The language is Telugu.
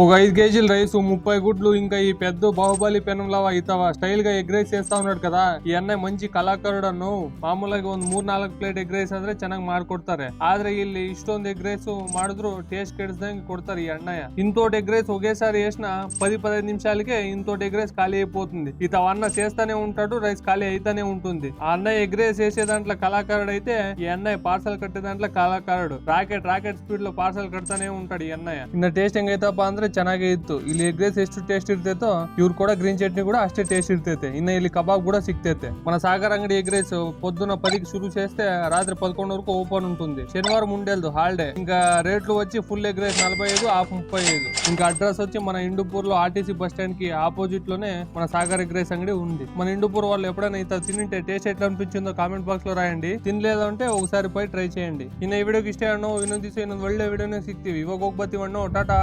ఒక 5 కేజీల రైస్ 30 గుడ్లు ఇంకా ఈ పెద్ద బాహుబలి పెనంలా ఇతవ స్టైల్ గా ಎಗ್ ರೈಸ್ చేస్ತಾ ఉన్నాడు కదా. ಈ ಅಣ್ಣ ಮಂచి ಕಲಾಕಾರರು ಅನ್ನು ಮಾಮೂಲಾಗಿ ಒಂದ್ 3-4 ಪ್ಲೇಟ್ ಎಗ್ ರೈಸ್ ಆದ್ರೆ ಚೆನ್ನಾಗಿ ಮಾಡ್ಕೊಡ್ತಾರೆ. ಆದ್ರೆ ಇಲ್ಲಿ ಇಷ್ಟೊಂದು ಎಗ್ ರೈಸ್ ಮಾಡಿದ್ರು ಟೇಸ್ಟ್ ಕೆಡಿಸ್ದಂಗೆ ಕೊಡ್ತಾರೆ ఈ అన్నయ్య. ఇంతోటి ఎగ్ రైస్ ఒకేసారి వేసిన 10-15 నిమిషాలకే ఇంతోటి ఎగ్ రైస్ ఖాళీ అయిపోతుంది. ఇతవ అన్న చేస్తానే ఉంటాడు, రైస్ ఖాళీ అయితేనే ఉంటుంది. ఆ అన్నయ్య ఎగ్ రైస్ వేసే దాంట్లో కళాకారుడు అయితే ఈ అన్నయ్య పార్సల్ కట్టే దాంట్లో కళాకారుడు. ರಾಕೆಟ್ ಸ್ಪೀಡ್ లో ಪಾರ್ಸಲ್ ಕಟ್ತಾನೆ ఉంటాడు ಈ ಅಣ್ಣಯ್ಯ. ಇನ್ನ ಟೇಸ್ಟ್ ಹೆಂಗೈತಪ್ಪ ಅಂದ್ರೆ ಚೆನ್ನಾಗೇ ಇತ್ತು. ಇಲ್ಲಿ ಎಗ್ ರೈಸ್ ಎಷ್ಟು ಟೇಸ್ಟ್ ಇರ್ತೈತೋ ಇವ್ರು ಕೂಡ ಗ್ರೀನ್ ಚಟ್ನಿ ಕೂಡ ಅಷ್ಟೇ ಟೇಸ್ಟ್ ಇರ್ತೈತೆ. ಇನ್ನ ಇಲ್ಲಿ ಕಬಾಬ್ కూడా సిక్తైతే. మన సాగర్ అంగడి ఎగ్ రైస్ పొద్దున 10కి షురూ చేస్తే రాత్రి 11 వరకు ఓపెన్ ఉంటుంది. శనివారం ఉండేది హాలిడే. ఇంకా రేట్లు వచ్చి ఫుల్ ఎగ్ రైస్ 45, హాఫ్ 35. ఇంకా అడ్రస్ వచ్చి మన ఇండుపూర్ లో ఆర్టీసీ బస్ స్టాండ్ కి ఆపోజిట్ లోనే మన సాగర్ ఎగ్ రైస్ అంగడి ఉంది. మన ఇండుపూర్ వాళ్ళు ఎప్పుడైనా ఇంత తింటే టేస్ట్ ఎట్లా అనిపించిందో కామెంట్ బాక్స్ లో ರಾಯಂಡಿ. ತಿನ್ಲೇದಂటే ఒకసారి పోయి ಟ್ರೈ చేయండి. ಇನ್ನ ಈ ವಿಡಿಯೋಗೆ ಇಷ್ಟ ಅನ್ನೋ ಇನ್ನೊಂದು ದಿವಸ ಇನ್ನೊಂದು ಒಳ್ಳೆ ವಿಡಿಯೋನೇ ಸಿಗ್ತೀವಿ. ಇವಾಗ ಹೋಗ್ಬತ್ತೀವಿ ಅನ್ನೋ ಟಾಟಾ.